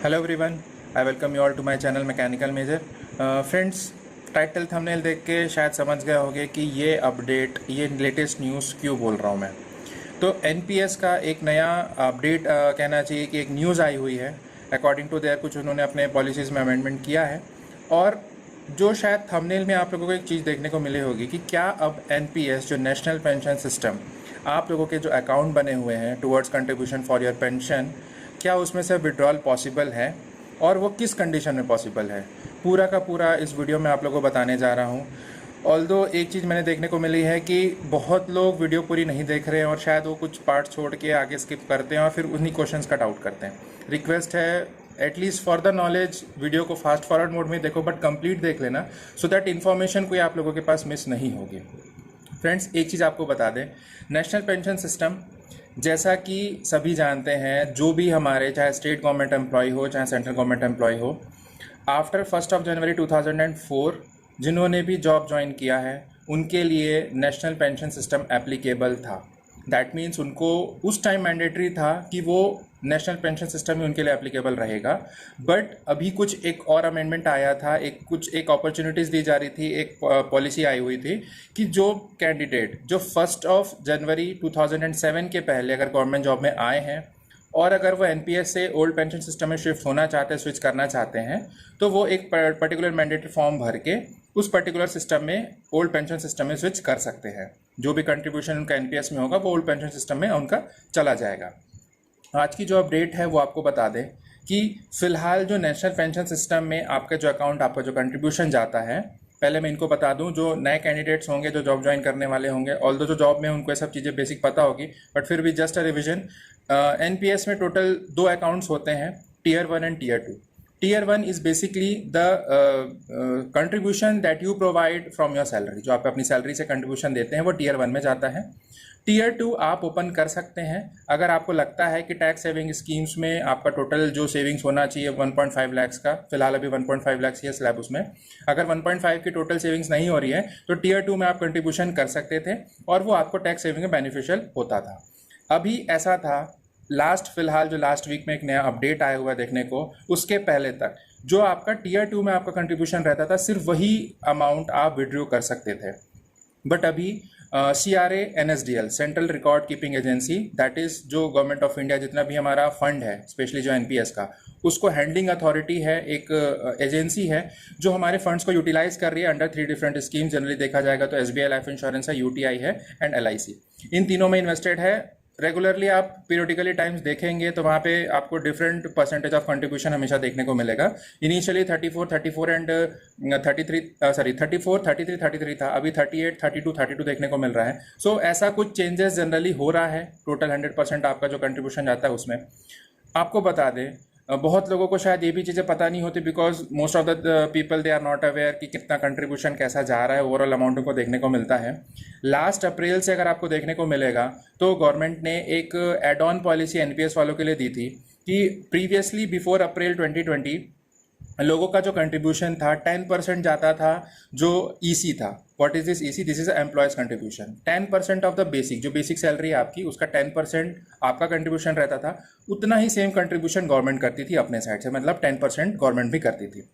Hello everyone, I welcome you all to my channel mechanical major. Friends, title thumbnail देख के शायद समझ गए होंगे कि ये अपडेट, ये लेटेस्ट न्यूज़ क्यों बोल रहा हूँ मैं। तो एनपीएस का एक नया अपडेट कहना चाहिए कि एक न्यूज़ आई हुई है। अकॉर्डिंग टू देयर कुछ उन्होंने अपने पॉलिसीज़ में अमेंडमेंट किया है। और जो शायद थंबनेल में आप लोगों को एक चीज़ देखने को मिली होगी कि क्या अब एनपीएस जो नेशनल पेंशन सिस्टम, आप लोगों के जो अकाउंट बने हुए हैं towards contribution for your pension, क्या उसमें से विड्रॉल पॉसिबल है और वो किस कंडीशन में पॉसिबल है, पूरा का पूरा इस वीडियो में आप लोगों को बताने जा रहा हूँ। ऑल्दो एक चीज़ मैंने देखने को मिली है कि बहुत लोग वीडियो पूरी नहीं देख रहे हैं और शायद वो कुछ पार्ट छोड़ के आगे स्किप करते हैं और फिर उन्हीं क्वेश्चंस कट आउट करते हैं। रिक्वेस्ट है, at least for the knowledge video को फास्ट फॉरवर्ड मोड में देखो, बट कंप्लीट देख लेना सो दैट इन्फॉर्मेशन कोई आप लोगों के पास मिस नहीं होगी। फ्रेंड्स, एक चीज़ आपको बता दें, नेशनल पेंशन सिस्टम जैसा कि सभी जानते हैं, जो भी हमारे चाहे स्टेट गवर्नमेंट एम्प्लॉय हो चाहे सेंट्रल गवर्नमेंट एम्प्लॉय हो, आफ्टर 1 जनवरी 2004 जिन्होंने भी जॉब ज्वाइन किया है उनके लिए नेशनल पेंशन सिस्टम एप्लीकेबल था। दैट मीन्स उनको उस टाइम मैंडेटरी था कि वो नेशनल पेंशन सिस्टम ही उनके लिए एप्लीकेबल रहेगा। बट अभी कुछ एक और अमेंडमेंट आया था, एक अपॉर्चुनिटीज़ दी जा रही थी, एक पॉलिसी आई हुई थी कि जो कैंडिडेट जो 1 जनवरी 2007 के पहले अगर गवर्नमेंट जॉब में आए हैं और अगर वो एनपीएस से ओल्ड पेंशन सिस्टम में शिफ्ट होना चाहते हैं, स्विच करना चाहते हैं, तो वो एक पर्टिकुलर मैंडेटरी फॉर्म भर के उस पर्टिकुलर सिस्टम में ओल्ड पेंशन सिस्टम में स्विच कर सकते हैं। जो भी कंट्रीब्यूशन उनका एनपीएस में होगा वो ओल्ड पेंशन सिस्टम में उनका चला जाएगा। आज की जो अपडेट है वो आपको बता दें कि फ़िलहाल जो नेशनल पेंशन सिस्टम में आपका जो अकाउंट, आपका जो कंट्रीब्यूशन जाता है, पहले मैं इनको बता दूं, जो नए कैंडिडेट्स होंगे जो जॉब ज्वाइन करने वाले होंगे, ऑल्दो जो जॉब में उनको ये सब चीज़ें बेसिक पता होगी, बट फिर भी जस्ट अ रिविजन। एनपीएस में टोटल 2 अकाउंट्स होते हैं, tier 1 and tier 2। Tier 1 is basically the contribution that you provide from your salary. जो आप अपनी सैलरी से कंट्रीब्यूशन देते हैं वो टीयर 1 में जाता है। टीयर 2 आप ओपन कर सकते हैं अगर आपको लगता है कि टैक्स सेविंग स्कीम्स में आपका टोटल जो सेविंग्स होना चाहिए 1.5 लाख का, फिलहाल अभी 1.5 लाख ही है स्लैब उसमें, अगर 1.5 की टोटल सेविंग्स नहीं हो रही है तो टीयर 2 में आप कंट्रीब्यूशन कर सकते थे और वो आपको टैक्स सेविंग में बेनिफिशियल होता था। अभी ऐसा था, फिलहाल जो लास्ट वीक में एक नया अपडेट आया हुआ देखने को, उसके पहले तक जो आपका टीयर 2 में आपका कंट्रीब्यूशन रहता था सिर्फ वही अमाउंट आप विड्रॉ कर सकते थे। बट अभी CRA NSDL, central record keeping agency, that is जो गवर्नमेंट ऑफ इंडिया जितना भी हमारा फंड है, स्पेशली जो एनपीएस का, उसको हैंडलिंग अथॉरिटी है, एक एजेंसी है जो हमारे फंड्स को यूटिलाइज कर रही है अंडर 3 डिफरेंट स्कीम्स। जनरली देखा जाएगा तो SBI लाइफ इंश्योरेंस है, UTI है एंड LIC, इन तीनों में इन्वेस्टेड है। रेगुलरली आप पीरियडिकली टाइम्स देखेंगे तो वहाँ पे आपको डिफरेंट परसेंटेज ऑफ कंट्रीब्यूशन हमेशा देखने को मिलेगा। इनिशियली 34 एंड 33 था, अभी 38, 32 देखने को मिल रहा है। सो ऐसा कुछ चेंजेस जनरली हो रहा है। टोटल 100% आपका जो कंट्रीब्यूशन जाता है उसमें। आपको बता दें, बहुत लोगों को शायद ये भी चीज़ें पता नहीं होती, because most of the people they are not aware कि कितना कंट्रीब्यूशन कैसा जा रहा है, ओवरऑल अमाउंट को देखने को मिलता है। लास्ट अप्रैल से अगर आपको देखने को मिलेगा तो गवर्नमेंट ने एक एड ऑन पॉलिसी एनपीएस वालों के लिए दी थी कि प्रीवियसली बिफोर अप्रैल 2020 लोगों का जो कंट्रीब्यूशन था 10% जाता था जो ईसी था। What is this EC? This is employees contribution. 10% of the basic, जो बेसिक सैलरी है आपकी, उसका 10% आपका कंट्रीब्यूशन रहता था। उतना ही सेम कंट्रीब्यूशन गवर्नमेंट करती थी अपने साइड से, मतलब 10% गवर्नमेंट भी करती थी।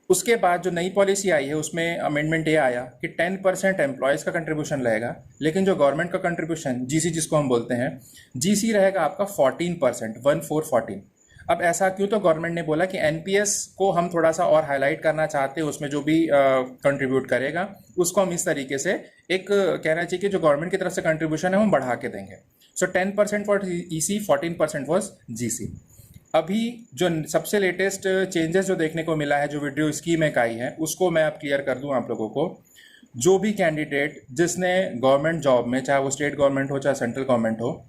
उसके बाद जो नई पॉलिसी आई है उसमें अमेंडमेंट ये आया कि 10% एम्प्लॉयज़ का कंट्रीब्यूशन रहेगा, लेकिन जो गवर्नमेंट का कंट्रीब्यूशन जीसी जिसको हम बोलते हैं, जीसी रहेगा आपका 14%, 1414। अब ऐसा क्यों? तो गवर्नमेंट ने बोला कि एनपीएस को हम थोड़ा सा और हाईलाइट करना चाहते हैं, उसमें जो भी कंट्रीब्यूट करेगा उसको हम इस तरीके से एक कहना चाहिए कि जो गवर्नमेंट की तरफ से कंट्रीब्यूशन है हम बढ़ा के देंगे। सो 10% फॉर ईसी, 14% वॉज जीसी। अभी जो सबसे लेटेस्ट चेंजेस जो देखने को मिला है, जो वीडियो स्कीम एक आई है, उसको मैं अब क्लियर कर दूं आप लोगों को। जो भी कैंडिडेट जिसने गवर्नमेंट जॉब में, चाहे वो स्टेट गवर्नमेंट हो चाहे सेंट्रल गवर्नमेंट हो,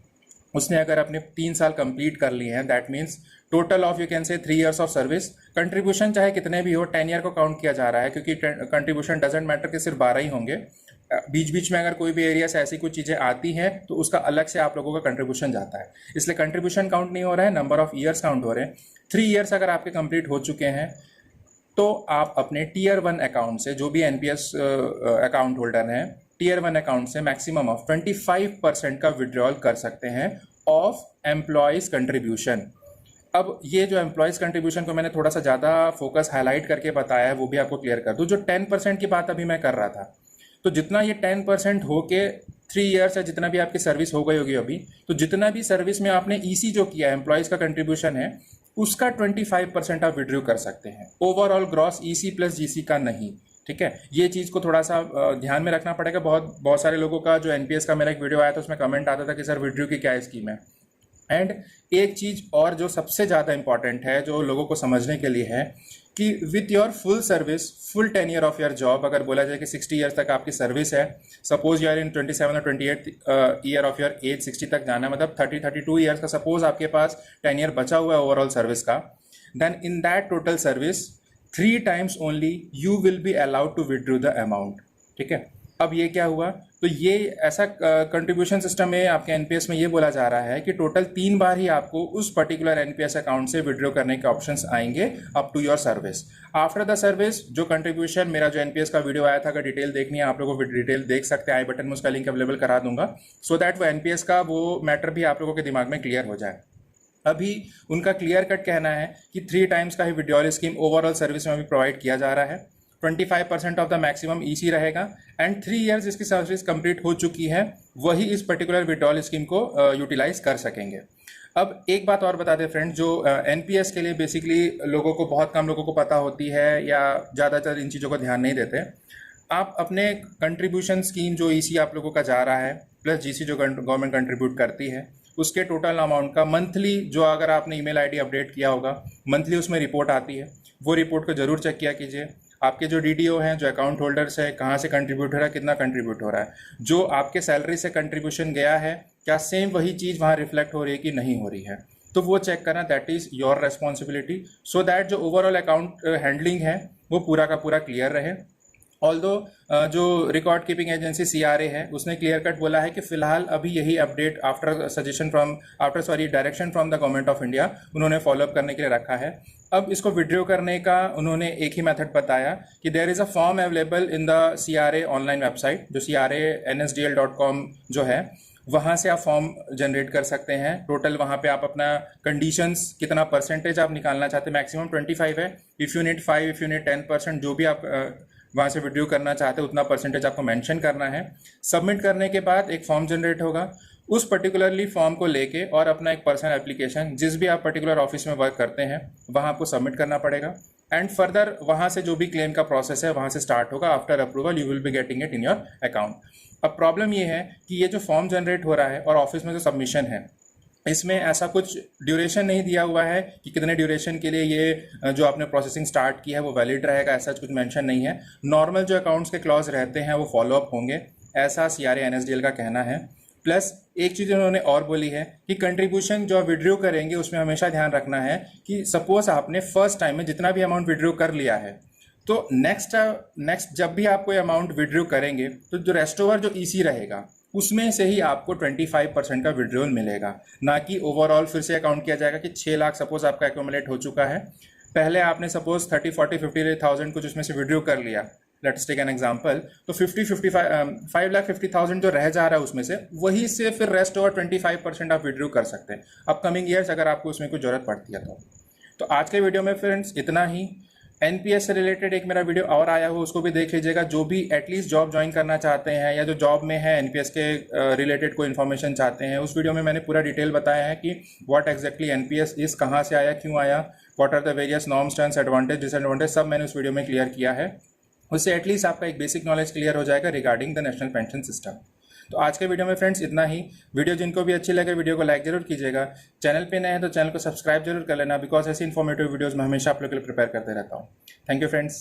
उसने अगर अपने 3 साल कंप्लीट कर लिए हैं, that means total of you can say 3 years of service, contribution चाहे कितने भी हो 10 ईयर को काउंट किया जा रहा है, क्योंकि कंट्रीब्यूशन डजेंट मैटर कि सिर्फ 12 ही होंगे। बीच बीच में अगर कोई भी एरिया से ऐसी कुछ चीज़ें आती हैं तो उसका अलग से आप लोगों का कंट्रीब्यूशन जाता है। इसलिए कंट्रीब्यूशन काउंट नहीं हो रहा है, नंबर ऑफ ईयर्स काउंट हो रहे हैं। 3 ईयर्स अगर आपके कंप्लीट हो चुके हैं तो आप अपने टीयर 1 अकाउंट से, जो भी एनपीएस अकाउंट होल्डर हैं, टीयर 1 अकाउंट से मैक्सिमम ऑफ 25% का विड्रॉल कर सकते हैं ऑफ एम्प्लॉयज कंट्रीब्यूशन। अब ये जो एम्प्लॉयज़ कंट्रीब्यूशन को मैंने थोड़ा सा ज़्यादा फोकस हाईलाइट करके बताया है, वो भी आपको क्लियर कर दूँ। जो 10% की बात अभी मैं कर रहा था, तो जितना ये 10% हो के 3 ईयर्स या जितना भी आपकी सर्विस हो गई होगी अभी, तो जितना भी सर्विस में आपने ईसी जो किया है, एम्प्लॉयज़ का कंट्रीब्यूशन है, उसका 25% आप विड्रू कर सकते हैं। Overall gross EC plus GC का नहीं, ठीक है। ये चीज़ को थोड़ा सा ध्यान में रखना पड़ेगा। बहुत सारे लोगों का जो एनपीएस का मेरा एक वीडियो आया था, उसमें कमेंट आता था कि सर विड्रू की क्या स्कीम है। एंड एक चीज़ और जो सबसे ज़्यादा इंपॉर्टेंट है, जो लोगों को समझने के लिए है, कि with your full service, full tenure of your job, अगर बोला जाए कि 60 ईयर्स तक आपकी सर्विस है, सपोज यूर इन 27 और 28 ईयर ऑफ योर एज, 60 तक जाना, मतलब 32 ईयर्स का सपोज आपके पास टेन्योर बचा हुआ है ओवरऑल सर्विस का, then in that total service 3 times only you will be allowed to withdraw the amount, ठीक है। अब ये क्या हुआ, तो ये ऐसा कंट्रीब्यूशन सिस्टम में आपके एनपीएस में ये बोला जा रहा है कि टोटल 3 बार ही आपको उस पर्टिकुलर एनपीएस अकाउंट से विड्रॉ करने के ऑप्शंस आएंगे up to your service. After the service जो कंट्रीब्यूशन, मेरा जो एनपीएस का वीडियो आया था, अगर डिटेल देखनी है आप लोगों को डिटेल देख सकते हैं, आई बटन में उसका लिंक अवेलेबल करा दूंगा, सो दैट वो एनपीएस का वो मैटर भी आप लोगों के दिमाग में क्लियर हो जाए। अभी उनका क्लियर कट कहना है कि 3 times का ही विड्रॉल स्कीम ओवरऑल सर्विस में भी प्रोवाइड किया जा रहा है। 25% ऑफ द मैक्सिमम ईसी रहेगा एंड 3 ईयर्स जिसकी सर्विस कंप्लीट हो चुकी है वही इस पर्टिकुलर विड्रॉल स्कीम को यूटिलाइज कर सकेंगे। अब एक बात और बता दें फ्रेंड, जो एनपीएस के लिए बेसिकली लोगों को, बहुत कम लोगों को पता होती है या ज़्यादातर इन चीज़ों को ध्यान नहीं देते। आप अपने कंट्रीब्यूशन स्कीम जो ईसी आप लोगों का जा रहा है प्लस जीसी जो गवर्नमेंट कंट्रीब्यूट करती है, उसके टोटल अमाउंट का मंथली, जो अगर आपने ईमेल आईडी अपडेट किया होगा, मंथली उसमें रिपोर्ट आती है, वो रिपोर्ट को जरूर चेक किया कीजिए। आपके जो डीडीओ हैं, जो अकाउंट होल्डर्स है, कहाँ से कंट्रीब्यूट हो रहा है, कितना कंट्रीब्यूट हो रहा है, जो आपके सैलरी से कंट्रीब्यूशन गया है, क्या सेम वही चीज़ वहाँ रिफ्लेक्ट हो रही है कि नहीं हो रही है, तो वो चेक करना, that is your responsibility, so that जो ओवरऑल अकाउंट हैंडलिंग है वो पूरा का पूरा क्लियर रहे। ऑल्दो जो रिकॉर्ड कीपिंग एजेंसी सीआरए है, उसने क्लियर कट बोला है कि फिलहाल अभी यही update after direction from the government of India उन्होंने फॉलोअप करने के लिए रखा है। अब इसको विड्रॉ करने का उन्होंने एक ही मेथड बताया कि there is a form available in the CRA online website, जो CRA-NSDL.com जो है, वहाँ से आप फॉर्म जनरेट कर सकते हैं। टोटल वहाँ पे आप अपना कंडीशंस, कितना परसेंटेज आप निकालना चाहते हैं, मैक्सिमम 25 है, if you need 5, if you need 10%, जो भी आप वहाँ से विड्रॉ करना चाहते हैं उतना परसेंटेज आपको मेंशन करना है। सबमिट करने के बाद एक फॉर्म जनरेट होगा, उस पर्टिकुलरली फॉर्म को लेके और अपना एक पर्सनल एप्लीकेशन जिस भी आप पर्टिकुलर ऑफिस में वर्क करते हैं वहाँ आपको सबमिट करना पड़ेगा एंड फर्दर वहाँ से जो भी क्लेम का प्रोसेस है वहाँ से स्टार्ट होगा। After approval you will be getting it in your account. अब प्रॉब्लम ये है कि ये जो फॉर्म जनरेट हो रहा है और ऑफिस में जो सबमिशन है, इसमें ऐसा कुछ ड्यूरेशन नहीं दिया हुआ है कि कितने ड्यूरेशन के लिए ये जो आपने प्रोसेसिंग स्टार्ट की है वो वैलिड रहेगा, ऐसा कुछ मेंशन नहीं है। नॉर्मल जो अकाउंट्स के क्लॉज रहते हैं वो फॉलोअप होंगे, ऐसा CRA-NSDL का कहना है। प्लस एक चीज़ उन्होंने और बोली है कि कंट्रीब्यूशन जो आप विड्रॉ करेंगे उसमें हमेशा ध्यान रखना है कि सपोज आपने फर्स्ट टाइम में जितना भी अमाउंट विड्रॉ कर लिया है, तो नेक्स्ट जब भी आप कोई अमाउंट विड्रॉ करेंगे तो जो रेस्ट ओवर जो ईसी रहेगा उसमें से ही आपको 25% का विड्रॉल मिलेगा, ना कि ओवरऑल फिर से अकाउंट किया जाएगा कि 6 लाख सपोज आपका एक्यूमुलेट हो चुका है, पहले आपने सपोज 30, 40, 50,000 कुछ उसमें से विड्रॉ कर लिया, लेट्स टेक एन एग्जांपल, तो 5,50,000 जो रह जा रहा है उसमें से वही से फिर रेस्ट ओवर 25% आप विड्रॉ कर सकते हैं अपकमिंग ईयर्स, अगर आपको उसमें कोई जरूरत पड़ती है तो आज के वीडियो में फ्रेंड्स इतना ही। एनपीएस से रिलेटेड एक मेरा वीडियो और आया हो, उसको भी देख लीजिएगा। जो भी एटलीस्ट जॉब ज्वाइन करना चाहते हैं या जो जॉब में है एनपीएस के रिलेटेड कोई इन्फॉर्मेशन चाहते हैं, उस वीडियो में मैंने पूरा डिटेल बताया है कि व्हाट एग्जैक्टली एनपीएस इस, कहाँ से आया, क्यों आया, what are the various norms, terms, advantage, disadvantage, सब मैंने उस वीडियो में क्लियर किया है। उससे एटलीस्ट आपका एक बेसिक नॉलेज क्लियर हो जाएगा regarding the national pension system. तो आज के वीडियो में फ्रेंड्स इतना ही। वीडियो जिनको भी अच्छी लगे वीडियो को लाइक जरूर कीजिएगा। चैनल पे नए हैं तो चैनल को सब्सक्राइब जरूर कर लेना, बिकॉज ऐसी इन्फॉर्मेटिव वीडियोस मैं हमेशा आप लोगों के लिए प्रिपेयर करते रहता हूँ। Thank you friends.